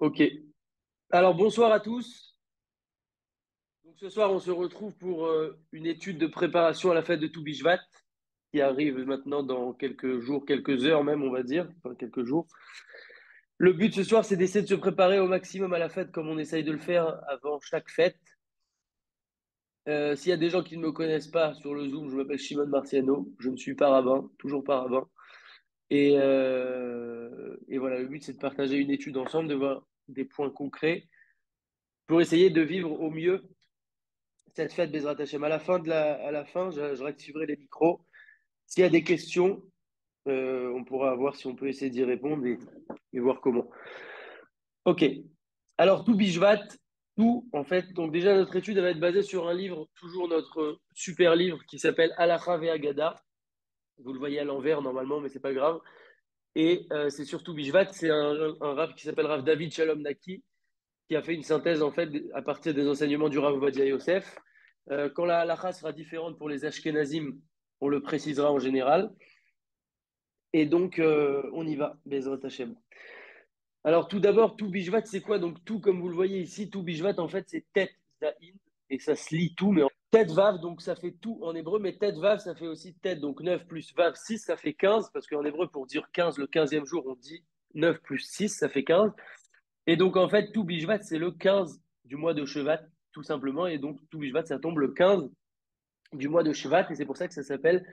Ok. Alors bonsoir à tous. Donc ce soir, on se retrouve pour une étude de préparation à la fête de Toubishvat qui arrive maintenant dans quelques jours, quelques heures même, on va dire, enfin quelques jours. Le but ce soir, c'est d'essayer de se préparer au maximum à la fête comme on essaye de le faire avant chaque fête. S'il y a des gens qui ne me connaissent pas sur le Zoom, je m'appelle Shimon Marciano, je ne suis pas rabbin, toujours pas rabbin. Et voilà, le but c'est de partager une étude ensemble, de voir des points concrets pour essayer de vivre au mieux cette fête Bezrat Hashem. À la fin, je réactiverai les micros. S'il y a des questions, on pourra voir si on peut essayer d'y répondre et voir comment. Ok. Alors, tout Bishvat, tout, en fait, donc déjà, notre étude elle va être basée sur un livre, toujours notre super livre qui s'appelle Halacha Ve'agada. Vous le voyez à l'envers normalement, mais c'est pas grave. Et c'est surtout Bishvat, c'est un Rav qui s'appelle Rav David Shalom Naki, qui a fait une synthèse en fait à partir des enseignements du Rav Ovadia Yosef. Quand la halakha sera différente pour les Ashkenazim, on le précisera en général. Et donc, on y va, Bezrat Hashem. Alors, tout d'abord, tout Bishvat, c'est quoi? Donc, tout, comme vous le voyez ici, tout Bishvat, en fait, c'est tête, zaïn, et ça se lit tout, mais en tête vav, donc ça fait tout en hébreu, mais tête vav, ça fait aussi tête, donc 9 plus vav, 6 ça fait 15 parce qu'en hébreu, pour dire 15 le 15e jour, on dit 9 plus 6 ça fait 15. Et donc, en fait, tout Bishvat, c'est le 15 du mois de Shevat, tout simplement. Et donc, tout Bishvat, ça tombe le 15 du mois de Shevat. Et c'est pour ça que ça s'appelle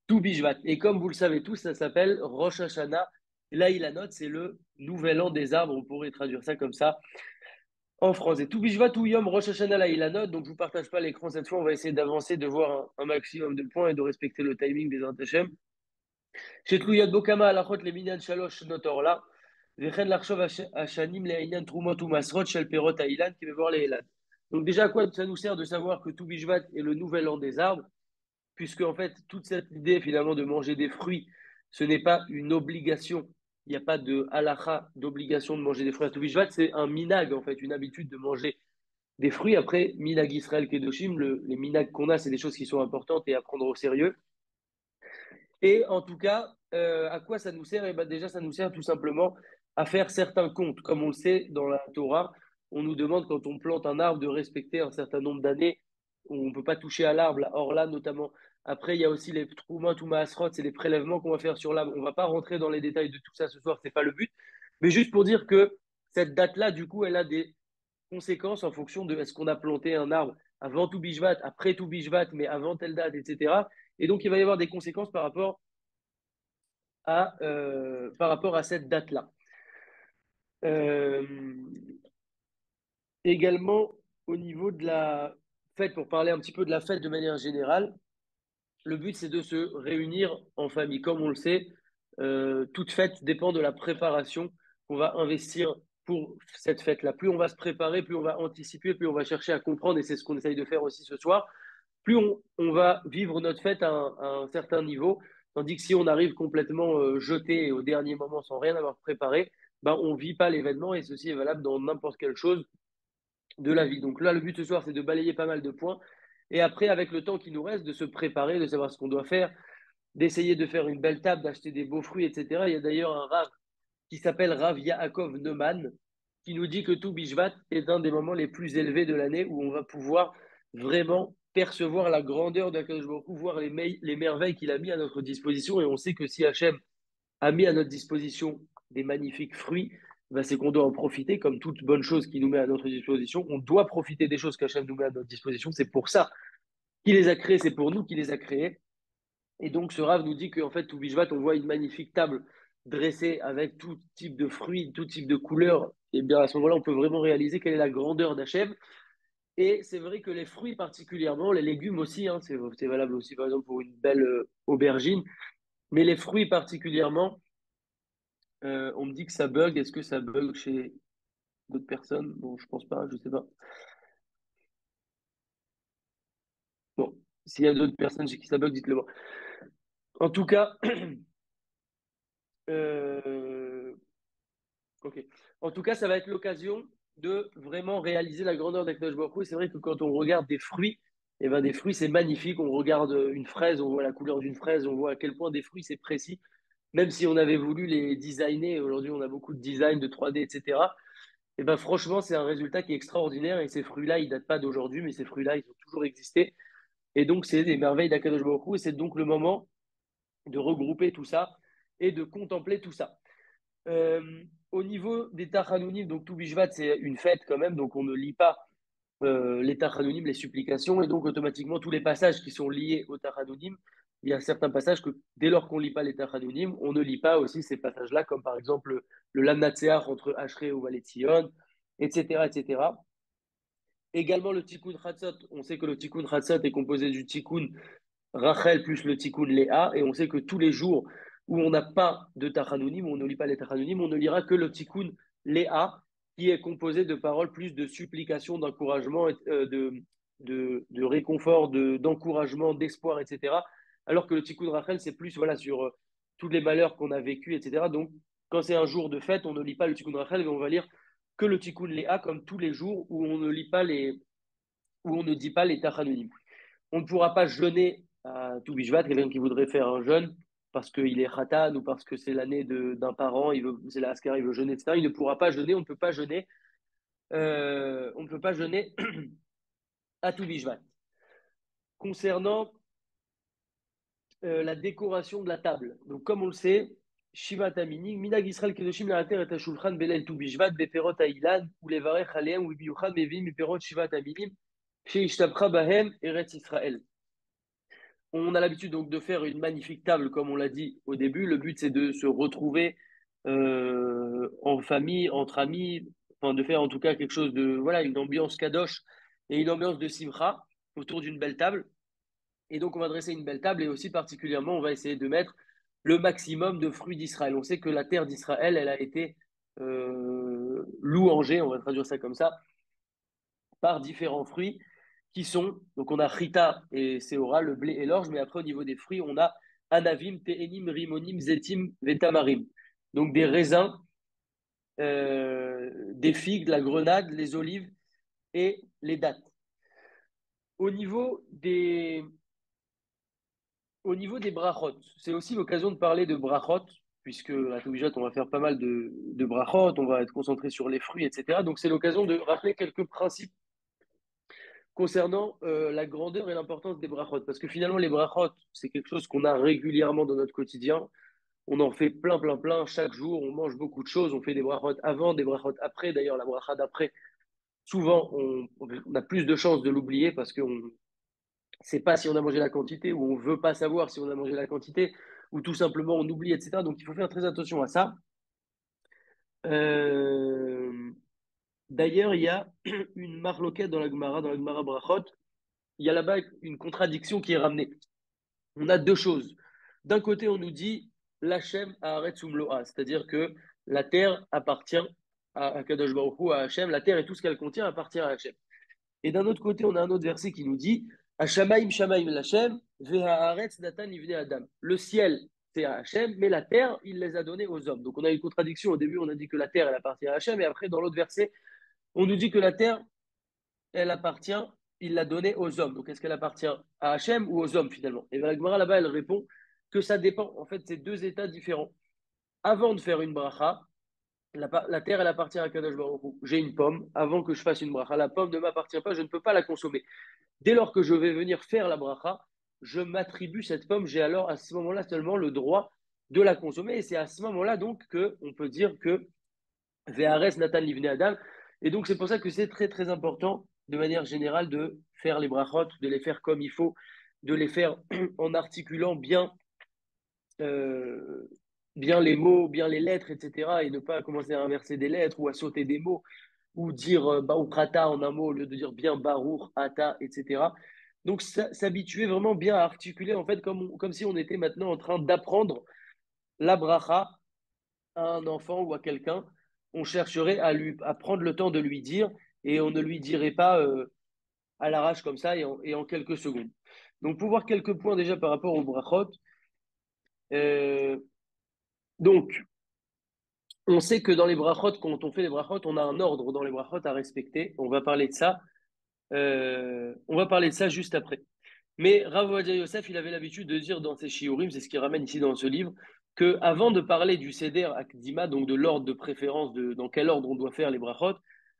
tout Bishvat. Et comme vous le savez tous, ça s'appelle Rosh Hashanah. Là, il note, c'est le nouvel an des arbres. On pourrait traduire ça comme ça en français. Tout Bishvat ou Yom Rosh Hashanah, là, il note. Donc, je vous partage pas l'écran cette fois. On va essayer d'avancer, de voir un maximum de points et de respecter le timing des Antachem. Chez Tlouyad Bokama, Alachot, les Minyan Shalosh, Notor là. וכן לחשוב השנים לעניין תרומות ומעשרות של פירות האילן כמבואר לאילן. Donc déjà, à quoi ça nous sert de savoir que tout Bishvat est le nouvel an des arbres, puisque en fait, toute cette idée finalement de manger des fruits, ce n'est pas une obligation. Il n'y a pas de halacha d'obligation de manger des fruits à tout Bishvat, c'est un minag en fait, une habitude de manger des fruits. Après, minag Israël Kedoshim, les minags qu'on a, c'est des choses qui sont importantes et à prendre au sérieux. Et en tout cas, à quoi ça nous sert? Eh ben déjà, ça nous sert tout simplement à faire certains comptes. Comme on le sait, dans la Torah, on nous demande quand on plante un arbre de respecter un certain nombre d'années où on ne peut pas toucher à l'arbre, la orla notamment. Après, il y a aussi les trouma, touma, asrot, c'est les prélèvements qu'on va faire sur l'arbre. On ne va pas rentrer dans les détails de tout ça ce soir, c'est pas le but. Mais juste pour dire que cette date-là, du coup, elle a des conséquences en fonction de est-ce qu'on a planté un arbre avant tout Bishvat, après tout Bishvat, mais avant telle date, etc. Et donc, il va y avoir des conséquences par rapport à cette date-là. Euh, Également, au niveau de la fête, pour parler un petit peu de la fête de manière générale, le but c'est de se réunir en famille. Comme on le sait, toute fête dépend de la préparation qu'on va investir pour cette fête-là. Plus on va se préparer, plus on va anticiper, plus on va chercher à comprendre, et c'est ce qu'on essaye de faire aussi ce soir, plus on va vivre notre fête à un certain niveau. Tandis que si on arrive complètement jeté au dernier moment sans rien avoir préparé, ben, on ne vit pas l'événement et ceci est valable dans n'importe quelle chose de la vie. Donc là, le but ce soir, c'est de balayer pas mal de points. Et après, avec le temps qui nous reste, de se préparer, de savoir ce qu'on doit faire, d'essayer de faire une belle table, d'acheter des beaux fruits, etc. Il y a d'ailleurs un Rav qui s'appelle Rav Yaakov Neumann qui nous dit que tout Bishvat est un des moments les plus élevés de l'année où on va pouvoir vraiment percevoir la grandeur d'Akadosh Baruch Hu, voir les merveilles qu'il a mis à notre disposition. Et on sait que si Hachem a mis à notre disposition des magnifiques fruits, ben c'est qu'on doit en profiter, comme toute bonne chose qu'il nous met à notre disposition. On doit profiter des choses qu'Hachem nous met à notre disposition. C'est pour ça qu'il les a créés, c'est pour nous qu'il les a créés. Et donc, ce Rav nous dit qu'en fait, tout Bishvat, on voit une magnifique table dressée avec tout type de fruits, tout type de couleurs. Et bien, à ce moment-là, on peut vraiment réaliser quelle est la grandeur d'Hachem. Et c'est vrai que les fruits particulièrement, les légumes aussi, hein, c'est valable aussi par exemple pour une belle aubergine, mais les fruits particulièrement, on me dit que ça bug. Est-ce que ça bug chez d'autres personnes? Bon, je pense pas, je sais pas. Bon, s'il y a d'autres personnes chez qui ça bug, dites-le moi. En tout cas, euh, ok. En tout cas, ça va être l'occasion de vraiment réaliser la grandeur d'Akdosh Baruch Hu. Et c'est vrai que quand on regarde des fruits, eh ben, des fruits, c'est magnifique. On regarde une fraise, on voit la couleur d'une fraise, on voit à quel point des fruits, c'est précis. Même si on avait voulu les designer, aujourd'hui, on a beaucoup de design, de 3D, etc. Et ben franchement, c'est un résultat qui est extraordinaire et ces fruits-là, ils datent pas d'aujourd'hui, mais ces fruits-là, ils ont toujours existé. Et donc, c'est des merveilles d'Akadosh Baruch Hu, et c'est donc le moment de regrouper tout ça et de contempler tout ça. Au niveau des Tachanounim, donc tout Bishvat, c'est une fête quand même, donc on ne lit pas les Tachanounim, les supplications, et donc automatiquement tous les passages qui sont liés aux Tachanounim, il y a certains passages que dès lors qu'on ne lit pas les Tachanounim, on ne lit pas aussi ces passages-là, comme par exemple le Lamnatseach entre Ashrei et Valet Sion, etc., etc. Également le Tikkun Chatzot, on sait que le Tikkun Chatzot est composé du Tikkun Rachel plus le Tikkun Léa, et on sait que tous les jours où on n'a pas de Tachanounim, on ne lit pas les Tachanounim, on ne lira que le Tikkun Léa, qui est composé de paroles plus de supplication, d'encouragement, de réconfort, d'encouragement, d'espoir, etc. Alors que le Tikkun Rachel, c'est plus voilà, sur tous les malheurs qu'on a vécus, etc. Donc, quand c'est un jour de fête, on ne lit pas le Tikkun Rachel, mais on va lire que le Tikkun Léa, comme tous les jours où on ne lit pas où on ne dit pas les Tachanounim. On ne pourra pas jeûner à tout Bishvat, quelqu'un qui voudrait faire un jeûne parce qu'il est khatan ou parce que c'est l'année d'un parent, c'est la Haskara, il veut jeûner, etc. Il ne pourra pas jeûner, on ne peut pas jeûner, on ne peut pas jeûner à tout Bishvat. Concernant la décoration de la table, donc comme on le sait, Shiva Tamini, Minag Israël Kedoshim la terre et Tashulchan Belel tout Bishvat, Beperot Ailan, ou les Varech Aleem, ou Biyuchan Mevim, Beperot Shiva Taminim, chez Ishtabcha Bahem, Eretz Israël. On a l'habitude donc de faire une magnifique table, comme on l'a dit au début. Le but, c'est de se retrouver en famille, entre amis, enfin, de faire en tout cas quelque chose de, voilà, une ambiance kadosh et une ambiance de simcha autour d'une belle table. Et donc, on va dresser une belle table et aussi particulièrement, on va essayer de mettre le maximum de fruits d'Israël. On sait que la terre d'Israël, elle a été louangée, on va traduire ça comme ça, par différents fruits qui sont, donc on a Chita et Seora, le blé et l'orge, mais après au niveau des fruits, on a Anavim, Te'enim, Rimonim, Zetim, Vetamarim. Donc des raisins, des figues, la grenade, les olives et les dattes. Au niveau des, au niveau des brachot, c'est aussi l'occasion de parler de brachot, puisque à Toubijat, on va faire pas mal de brachot, on va être concentré sur les fruits, etc. Donc c'est l'occasion de rappeler quelques principes concernant la grandeur et l'importance des brachot. Parce que finalement, les brachot, c'est quelque chose qu'on a régulièrement dans notre quotidien. On en fait plein, plein, plein. Chaque jour, on mange beaucoup de choses. On fait des brachot avant, des brachot après. D'ailleurs, la bracha d'après, souvent, on a plus de chances de l'oublier parce qu'on ne sait pas si on a mangé la quantité ou on ne veut pas savoir si on a mangé la quantité ou tout simplement on oublie, etc. Donc, il faut faire très attention à ça. Euh, D'ailleurs, il y a une marloquette dans la Gemara Brachot. Il y a là-bas une contradiction qui est ramenée. On a deux choses. D'un côté, on nous dit l'Hachem à Aretz Umloa, c'est-à-dire que la terre appartient à Kadosh Baruch Hu, à Hachem, la terre et tout ce qu'elle contient appartient à Hachem. Et d'un autre côté, on a un autre verset qui nous dit Hashamaim Shamaim l'Hachem, Ve'haaretz Natan Livne Adam. Le ciel, c'est à Hachem, mais la terre, il les a donnés aux hommes. Donc on a une contradiction. Au début, on a dit que la terre, elle appartient à Hachem, et après, dans l'autre verset, on nous dit que la terre, elle appartient, il l'a donnée aux hommes. Donc, est-ce qu'elle appartient à Hachem ou aux hommes finalement? Et bien, la Gemara là-bas, elle répond que ça dépend. En fait, c'est deux états différents. Avant de faire une bracha, la terre, elle appartient à Kadosh Baruch Hu. J'ai une pomme. Avant que je fasse une bracha, la pomme ne m'appartient pas, je ne peux pas la consommer. Dès lors que je vais venir faire la bracha, je m'attribue cette pomme. J'ai alors à ce moment-là seulement le droit de la consommer. Et c'est à ce moment-là donc qu'on peut dire que Ve'ares Nathan Livne Adam. Et donc, c'est pour ça que c'est très, très important, de manière générale, de faire les brachot, de les faire comme il faut, de les faire en articulant bien, euh, bien les mots, bien les lettres, etc. Et ne pas commencer à inverser des lettres ou à sauter des mots ou dire Baruch Ata en un mot au lieu de dire bien Baruch Ata, etc. Donc, s'habituer vraiment bien à articuler, en fait, comme si on était maintenant en train d'apprendre la bracha à un enfant ou à quelqu'un, on chercherait à prendre le temps de lui dire et on ne lui dirait pas à l'arrache comme ça et en quelques secondes. Donc, pour voir quelques points déjà par rapport au brachot, euh, donc, on sait que dans les brachot, quand on fait les brachot, on a un ordre dans les brachot à respecter. On va parler de ça juste après. Mais Rav Ovadia Yosef, il avait l'habitude de dire dans ses shiurim, c'est ce qu'il ramène ici dans ce livre, que avant de parler du Seder Akdima, donc de l'ordre de préférence, dans quel ordre on doit faire les brachot,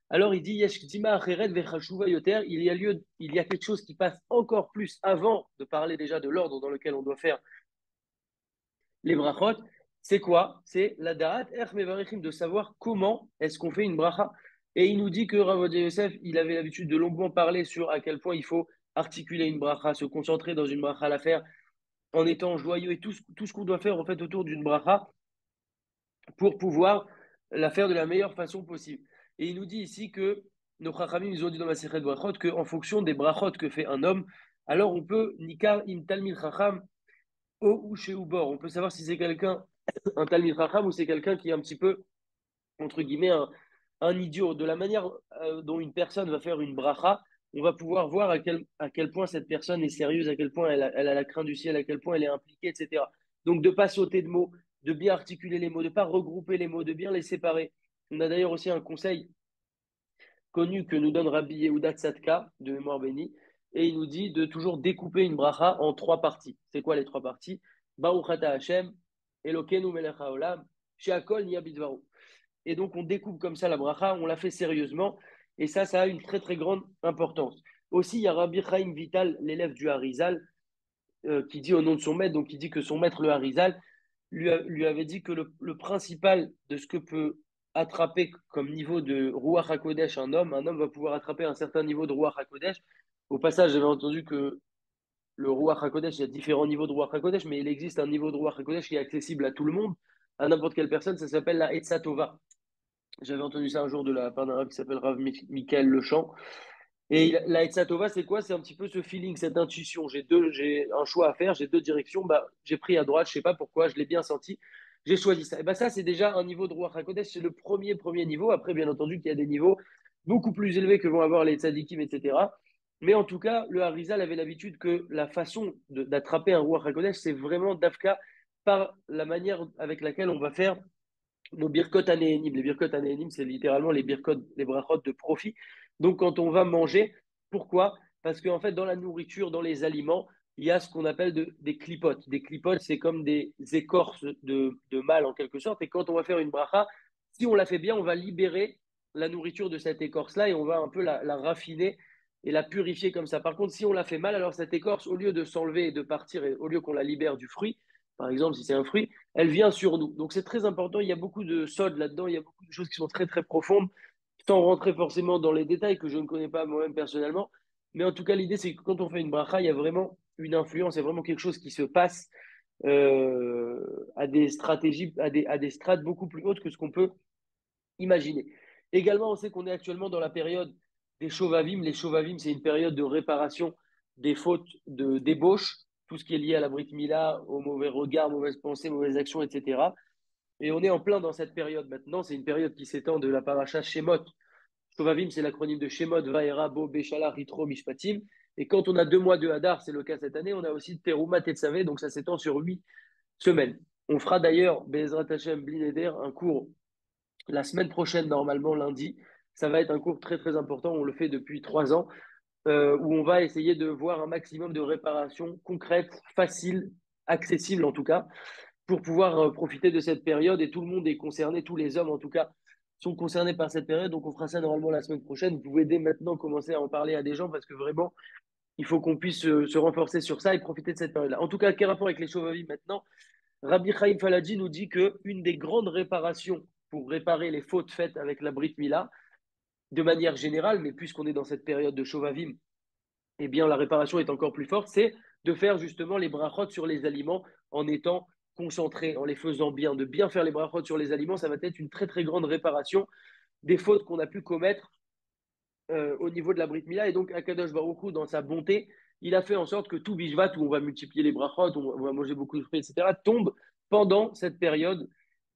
alors il dit Yesh Kdima Acheret Vechashuva Yoter, il y a quelque chose qui passe encore plus avant de parler déjà de l'ordre dans lequel on doit faire les brachot. C'est quoi? C'est la da'at erch mevarechim, de savoir comment est-ce qu'on fait une bracha. Et il nous dit que Rav Ovadia Yosef, il avait l'habitude de longuement parler sur à quel point il faut articuler une bracha, se concentrer dans une bracha, la faire en étant joyeux et tout ce qu'on doit faire en fait autour d'une bracha pour pouvoir la faire de la meilleure façon possible. Et il nous dit ici que nos chachamim, ils ont dit dans la Masechet Brachot qu'en fonction des brachot que fait un homme, alors on peut, nikar im talmid chacham, o ou chez ou bord. On peut savoir si c'est quelqu'un, un talmid chacham, ou c'est quelqu'un qui est un petit peu, entre guillemets, un idiot. De la manière dont une personne va faire une bracha, on va pouvoir voir à quel point cette personne est sérieuse, à quel point elle a la crainte du ciel, à quel point elle est impliquée, etc. Donc de ne pas sauter de mots, de bien articuler les mots, de ne pas regrouper les mots, de bien les séparer. On a d'ailleurs aussi un conseil connu que nous donne Rabbi Yehuda Tzadka, de mémoire bénie, et il nous dit de toujours découper une bracha en trois parties. C'est quoi les trois parties? Baruch ata Hashem, Elokeinu melech haolam, she'akol niya bidvaru. Et donc, on découpe comme ça la bracha, on la fait sérieusement. Et ça a une très, très grande importance. Aussi, il y a Rabbi Chaim Vital, l'élève du Harizal, qui dit au nom de son maître, donc qui dit que son maître, le Harizal, lui avait dit que le principal de ce que peut attraper comme niveau de Ruach HaKodesh un homme va pouvoir attraper un certain niveau de Ruach HaKodesh. Au passage, j'avais entendu que le Ruach HaKodesh, il y a différents niveaux de Ruach HaKodesh, mais il existe un niveau de Ruach HaKodesh qui est accessible à tout le monde, à n'importe quelle personne, ça s'appelle la Etzat Tova. J'avais entendu ça un jour de la part d'un rab qui s'appelle Rav Michael Lechamp. Et la Etzatova, c'est quoi? C'est un petit peu ce feeling, cette intuition. J'ai un choix à faire, j'ai deux directions. Bah, j'ai pris à droite, je sais pas pourquoi, je l'ai bien senti. J'ai choisi ça. Et bah, ça, c'est déjà un niveau de Ruach HaKodesh. C'est le premier niveau. Après, bien entendu, qu'il y a des niveaux beaucoup plus élevés que vont avoir les tzadikim, etc. Mais en tout cas, le Harizal avait l'habitude que la façon d'attraper un Ruach HaKodesh, c'est vraiment d'Afka par la manière avec laquelle on va faire nos birkot anéhénim. Les birkot anéhénim, c'est littéralement les birkot, les brachot de profit. Donc, quand on va manger, pourquoi? Parce qu'en fait, dans la nourriture, dans les aliments, il y a ce qu'on appelle des clipotes. Des clipotes, c'est comme des écorces de mal en quelque sorte. Et quand on va faire une bracha, si on la fait bien, on va libérer la nourriture de cette écorce-là et on va un peu la raffiner et la purifier comme ça. Par contre, si on la fait mal, alors cette écorce, au lieu de s'enlever et de partir, et au lieu qu'on la libère du fruit, par exemple, si c'est un fruit, elle vient sur nous. Donc c'est très important. Il y a beaucoup de sods là-dedans, il y a beaucoup de choses qui sont très très profondes, sans rentrer forcément dans les détails que je ne connais pas moi-même personnellement. Mais en tout cas, l'idée, c'est que quand on fait une bracha, il y a vraiment une influence, il y a vraiment quelque chose qui se passe à des stratégies, à des strates beaucoup plus hautes que ce qu'on peut imaginer. Également, on sait qu'on est actuellement dans la période des Shovavim. Les Shovavim, c'est une période de réparation des fautes de débauche, tout ce qui est lié à la Brit Mila, aux mauvais regards, mauvaises pensées, mauvaises actions, etc. Et on est en plein dans cette période maintenant. C'est une période qui s'étend de la paracha Shemot. Shovavim, c'est l'acronyme de Shemot, Vaera, Bo, Beshala, Ritro, Mishpatim. Et quand on a 2 mois de Hadar, c'est le cas cette année, on a aussi Teruma, Tetzavé, donc ça s'étend sur 8 semaines. On fera d'ailleurs, Bezrat Hashem, Blineder, un cours la semaine prochaine, normalement lundi. Ça va être un cours très très important. On le fait depuis 3 ans, où on va essayer de voir un maximum de réparations concrètes, faciles, accessibles en tout cas, pour pouvoir profiter de cette période. Et tout le monde est concerné, tous les hommes en tout cas sont concernés par cette période. Donc on fera ça normalement la semaine prochaine. Vous pouvez dès maintenant commencer à en parler à des gens parce que vraiment, il faut qu'on puisse se renforcer sur ça et profiter de cette période-là. En tout cas, quel rapport avec les chauves maintenant? Rabbi Chaim Faladji nous dit que une des grandes réparations pour réparer les fautes faites avec la Brit Mila, de manière générale, mais puisqu'on est dans cette période de Shovavim, eh bien la réparation est encore plus forte, c'est de faire justement les brachot sur les aliments en étant concentré, en les faisant bien, de bien faire les brachot sur les aliments, ça va être une très très grande réparation des fautes qu'on a pu commettre au niveau de la Brit Mila. Et donc Akadosh Baruch Hu, dans sa bonté, il a fait en sorte que tout Bishvat, où on va multiplier les brachot, on va manger beaucoup de fruits, etc., tombe pendant cette période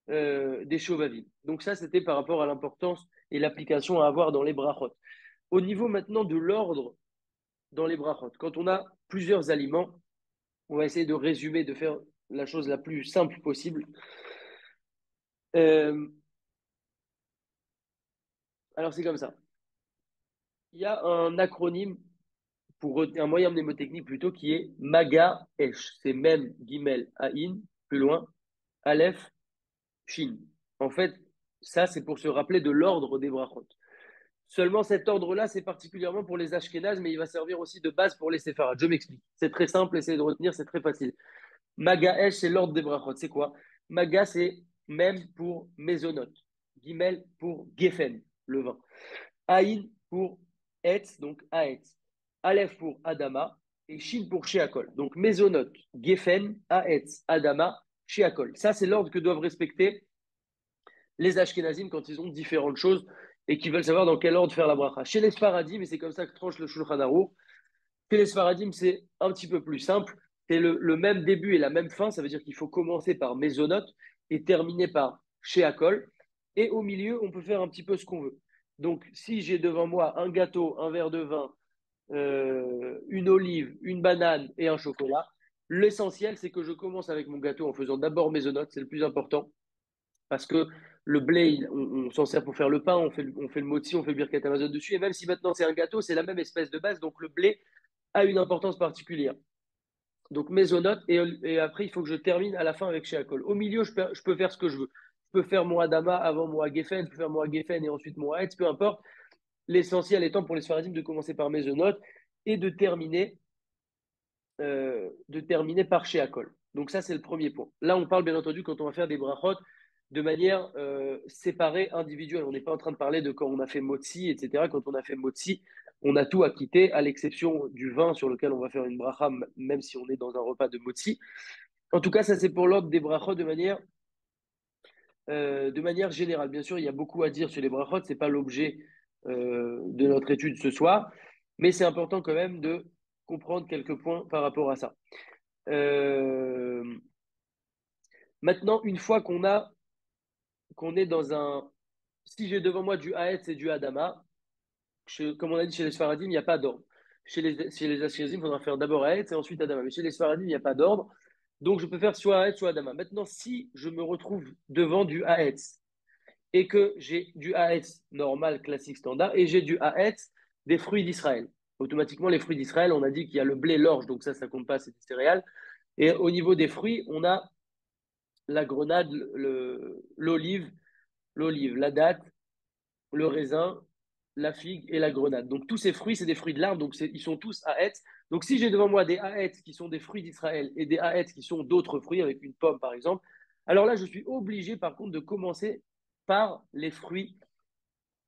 des Shovavim. Donc ça, c'était par rapport à l'importance et l'application à avoir dans les brachot. Au niveau maintenant de l'ordre dans les brachot, quand on a plusieurs aliments, on va essayer de résumer, de faire la chose la plus simple possible. Euh, alors c'est comme ça. Il y a un acronyme pour un moyen mnémotechnique plutôt qui est MAGA-ESH. C'est Mem, Gimel, Aïn, plus loin. Aleph, Shin. En fait, ça, c'est pour se rappeler de l'ordre des brachot. Seulement, cet ordre-là, c'est particulièrement pour les Ashkénazes, mais il va servir aussi de base pour les Séfarades. Je m'explique. C'est très simple, essayez de retenir, c'est très facile. Maga c'est l'ordre des brachot. C'est quoi? Maga, c'est même pour Mezonot. Gimel pour Geffen, le vin. Aïn pour Etz, donc Aetz. Aleph pour Adama et Shin pour Sheakol. Donc Mezonot, Geffen, Aetz, Adama, Sheakol. Ça, c'est l'ordre que doivent respecter les Ashkenazim quand ils ont différentes choses et qui veulent savoir dans quel ordre faire la bracha. Chez les Sfaradim, et c'est comme ça que tranche le Shulchan Aruch, chez les Sfaradim, c'est un petit peu plus simple. C'est le même début et la même fin. Ça veut dire qu'il faut commencer par Mezonot et terminer par Sheakol. Et au milieu, on peut faire un petit peu ce qu'on veut. Donc, si j'ai devant moi un gâteau, un verre de vin, une olive, une banane et un chocolat, l'essentiel, c'est que je commence avec mon gâteau en faisant d'abord Mezonot, c'est le plus important, parce que le blé, on s'en sert pour faire le pain, on fait le motzi, on fait le birkat Amazon dessus, et même si maintenant c'est un gâteau, c'est la même espèce de base, donc le blé a une importance particulière. Donc mésonote, et après il faut que je termine à la fin avec Sheakol. Au milieu, je peux faire ce que je veux. Je peux faire mon Adama avant mon Hagefen, je peux faire mon Hagefen et ensuite mon Haetz, peu importe. L'essentiel étant pour les Sfaradim de commencer par mésonote et de terminer par Sheakol. Donc ça, c'est le premier point. Là, on parle bien entendu quand on va faire des brachot de manière séparée, individuelle. On n'est pas en train de parler de quand on a fait motzi, etc. Quand on a fait motzi, on a tout à quitter, à l'exception du vin sur lequel on va faire une bracha, même si on est dans un repas de motzi. En tout cas, ça, c'est pour l'ordre des brachot de manière générale. Bien sûr, il y a beaucoup à dire sur les brachot, ce n'est pas l'objet de notre étude ce soir, mais c'est important quand même de comprendre quelques points par rapport à ça. Euh, Maintenant, une fois qu'on est dans un... Si j'ai devant moi du Haetz et du Adama, comme on a dit chez les Sfaradim, il n'y a pas d'ordre. Chez les Ashkenazim, il faudra faire d'abord Haetz et ensuite Adama. Mais chez les Sfaradim, il n'y a pas d'ordre. Donc, je peux faire soit Haetz, soit Adama. Maintenant, si je me retrouve devant du Haetz et que j'ai du Haetz normal, classique, standard, et j'ai du Haetz des fruits d'Israël. Automatiquement, les fruits d'Israël, on a dit qu'il y a le blé, l'orge, donc ça compte pas, c'est des céréales. Et au niveau des fruits, on a la grenade, l'olive, la date, le raisin, la figue et la grenade. Donc tous ces fruits, c'est des fruits de l'arbre, donc ils sont tous Haetz. Donc si j'ai devant moi des Haetz qui sont des fruits d'Israël et des Haetz qui sont d'autres fruits, avec une pomme par exemple, alors là je suis obligé par contre de commencer par les fruits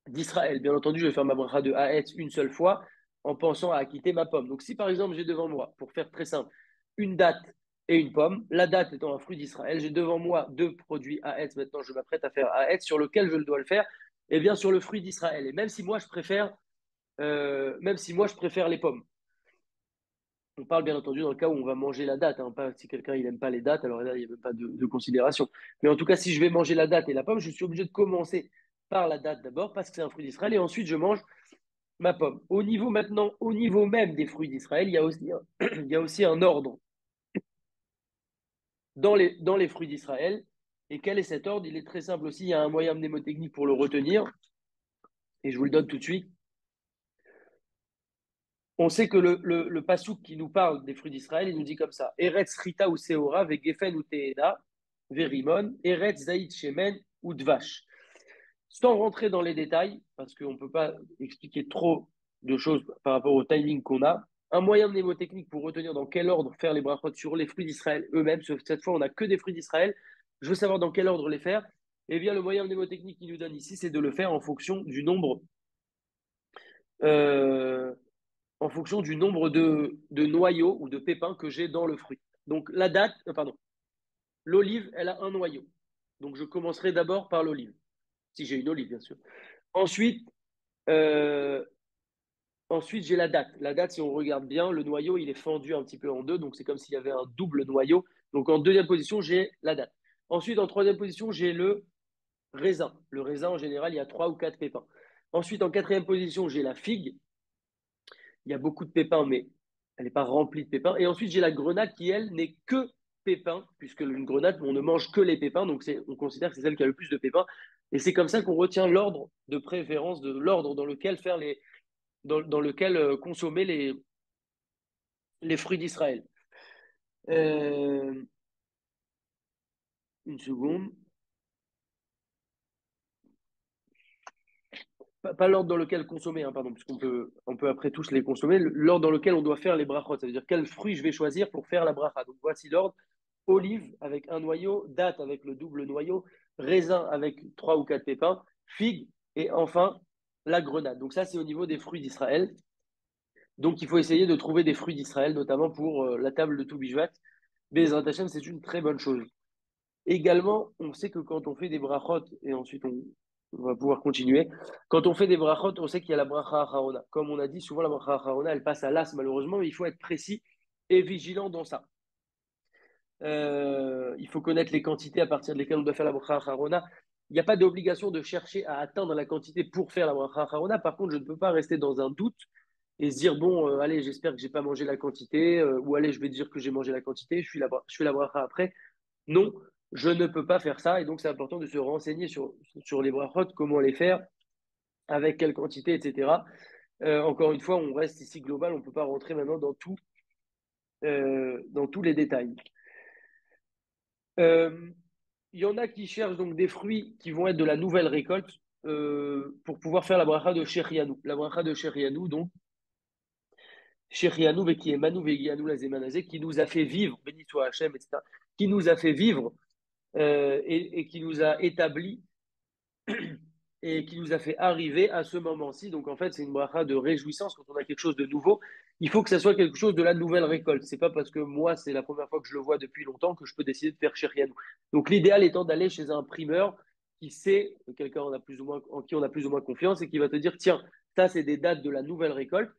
d'Israël. Bien entendu, je vais faire ma bracha de Haetz une seule fois en pensant à acquitter ma pomme. Donc si par exemple j'ai devant moi, pour faire très simple, une date et une pomme, la date étant un fruit d'Israël, j'ai devant moi deux produits Haetz, maintenant je m'apprête à faire Haetz, sur lequel je dois le faire, eh bien sur le fruit d'Israël. Et même si moi je préfère les pommes. On parle bien entendu dans le cas où on va manger la date, hein, pas si quelqu'un il n'aime pas les dates, alors là il n'y a même pas de considération. Mais en tout cas, si je vais manger la date et la pomme, je suis obligé de commencer par la date d'abord parce que c'est un fruit d'Israël et ensuite je mange ma pomme. Au niveau maintenant, au niveau même des fruits d'Israël, il y a aussi un ordre dans les fruits d'Israël. Et quel est cet ordre? Il est très simple aussi. Il y a un moyen mnémotechnique pour le retenir. Et je vous le donne tout de suite. On sait que le pasouk qui nous parle des fruits d'Israël, il nous dit comme ça: Eretz Rita ou Seora, Vegefen ou Teeda, Verimon, Eretz Zaïd Shemen ou Dvash. Sans rentrer dans les détails, parce qu'on ne peut pas expliquer trop de choses par rapport au timing qu'on a, un moyen mnémotechnique pour retenir dans quel ordre faire les brachot sur les fruits d'Israël eux-mêmes, sauf que cette fois on n'a que des fruits d'Israël, je veux savoir dans quel ordre les faire, et bien le moyen mnémotechnique qu'il nous donne ici, c'est de le faire euh, en fonction du nombre de noyaux ou de pépins que j'ai dans le fruit. Donc la date, pardon, l'olive, elle a un noyau. Donc je commencerai d'abord par l'olive, si j'ai une olive bien sûr. Ensuite, euh, Ensuite, j'ai la date. La date, si on regarde bien, le noyau, il est fendu un petit peu en deux, donc c'est comme s'il y avait un double noyau. Donc en deuxième position, j'ai la date. Ensuite, en troisième position, j'ai le raisin. Le raisin, en général, il y a trois ou quatre pépins. Ensuite, en quatrième position, j'ai la figue. Il y a beaucoup de pépins, mais elle n'est pas remplie de pépins. Et ensuite, j'ai la grenade qui, elle, n'est que pépins, puisque une grenade, on ne mange que les pépins, donc on considère que c'est celle qui a le plus de pépins. Et c'est comme ça qu'on retient l'ordre de préférence, de l'ordre dans lequel dans lequel consommer les fruits d'Israël. Euh, Une seconde. Pas l'ordre dans lequel consommer, hein, pardon, puisqu'on peut après tous les consommer. L'ordre dans lequel on doit faire les brachot, ça veut dire quel fruit je vais choisir pour faire la bracha. Donc voici l'ordre: olive avec un noyau, date avec le double noyau, raisin avec trois ou quatre pépins, figue et enfin la grenade. Donc ça, c'est au niveau des fruits d'Israël. Donc il faut essayer de trouver des fruits d'Israël, notamment pour la table de Toubishvat. Bezrat Hashem, c'est une très bonne chose. Également, on sait que quand on fait des brachot, et ensuite on va pouvoir continuer, quand on fait des brachot, on sait qu'il y a la bracha acharona. Comme on a dit, souvent la bracha acharona, elle passe à l'as malheureusement, mais il faut être précis et vigilant dans ça. Il faut connaître les quantités à partir desquelles on doit faire la bracha acharona. Il n'y a pas d'obligation de chercher à atteindre la quantité pour faire la bracha acharona. Par contre, je ne peux pas rester dans un doute et se dire, bon, allez, j'espère que j'ai pas mangé la quantité, ou allez, je vais dire que j'ai mangé la quantité, je fais la bracha après. Non, je ne peux pas faire ça. Et donc, c'est important de se renseigner sur les brachot, comment les faire, avec quelle quantité, etc. Encore une fois, on reste ici global, on ne peut pas rentrer maintenant dans tous les détails. Euh, Il y en a qui cherchent donc des fruits qui vont être de la nouvelle récolte pour pouvoir faire la bracha de Sherianou. La bracha de Sherianou, donc, Sherianou, qui est Manu Vegianou Lazemanazé, qui nous a fait vivre, béni soit Hachem, etc., qui nous a fait vivre et qui nous a établi et qui nous a fait arriver à ce moment-ci. Donc en fait, c'est une bracha de réjouissance quand on a quelque chose de nouveau. Il faut que ça soit quelque chose de la nouvelle récolte. C'est pas parce que moi, c'est la première fois que je le vois depuis longtemps que je peux décider de faire Sherianou. Donc l'idéal étant d'aller chez un primeur qui sait, quelqu'un en qui on a plus ou moins confiance et qui va te dire, tiens, ça c'est des dates de la nouvelle récolte.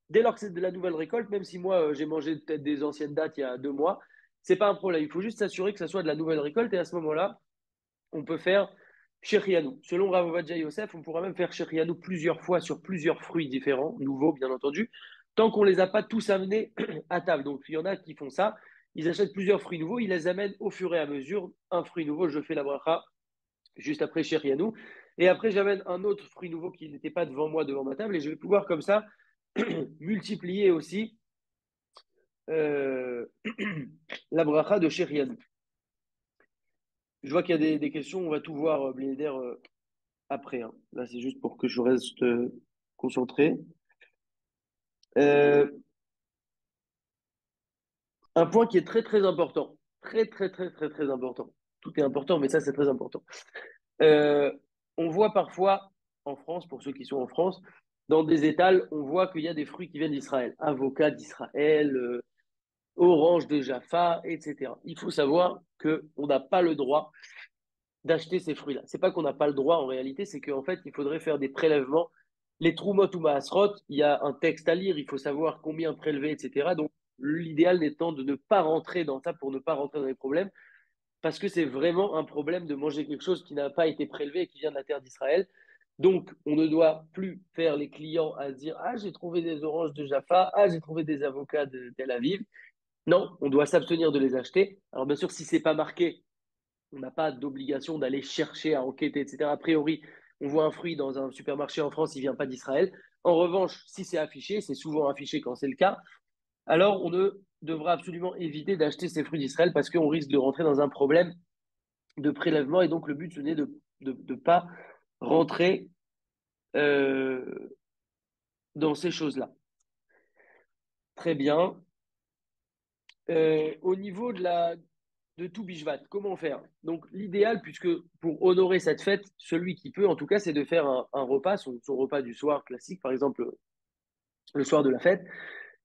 Dès lors que c'est de la nouvelle récolte, même si moi j'ai mangé peut-être des anciennes dates il y a 2 mois, c'est pas un problème. Il faut juste s'assurer que ça soit de la nouvelle récolte et à ce moment-là, on peut faire Shechianou. Selon Rav Ovadia Yosef, on pourra même faire Shechianou plusieurs fois sur plusieurs fruits différents, nouveaux bien entendu, tant qu'on ne les a pas tous amenés à table. Donc il y en a qui font ça, ils achètent plusieurs fruits nouveaux, ils les amènent au fur et à mesure. Un fruit nouveau, je fais la bracha juste après Shechianou. Et après, j'amène un autre fruit nouveau qui n'était pas devant moi, devant ma table, et je vais pouvoir comme ça multiplier aussi euh, la bracha de Shechianou. Je vois qu'il y a des questions, on va tout voir, Blinder, après, hein. Là, c'est juste pour que je reste concentré. Euh, un point qui est très, très important. Très, très, très, très, très important. Tout est important, mais ça, c'est très important. Euh, on voit parfois en France, pour ceux qui sont en France, dans des étals, on voit qu'il y a des fruits qui viennent d'Israël. Avocats d'Israël, orange de Jaffa, etc. Il faut savoir qu'on n'a pas le droit d'acheter ces fruits-là. C'est pas qu'on n'a pas le droit en réalité, c'est qu'en fait, il faudrait faire des prélèvements. Les Trumot ou Maasrot, il y a un texte à lire, il faut savoir combien prélever, etc. Donc, l'idéal étant de ne pas rentrer dans ça pour ne pas rentrer dans les problèmes, parce que c'est vraiment un problème de manger quelque chose qui n'a pas été prélevé et qui vient de la terre d'Israël. Donc, on ne doit plus faire les clients à se dire: ah, j'ai trouvé des oranges de Jaffa, ah, j'ai trouvé des avocats de Tel Aviv. Non, on doit s'abstenir de les acheter. Alors, bien sûr, si c'est pas marqué, on n'a pas d'obligation d'aller chercher à enquêter, etc. A priori, on voit un fruit dans un supermarché en France, il ne vient pas d'Israël. En revanche, si c'est affiché, c'est souvent affiché quand c'est le cas, alors on ne devra absolument éviter d'acheter ces fruits d'Israël parce qu'on risque de rentrer dans un problème de prélèvement. Et donc, le but, ce n'est de pas rentrer euh, dans ces choses-là. Très bien. Au niveau de tout Bishvat, comment faire? Donc, l'idéal, puisque pour honorer cette fête, celui qui peut, en tout cas, c'est de faire un repas, son repas du soir classique, par exemple, le soir de la fête,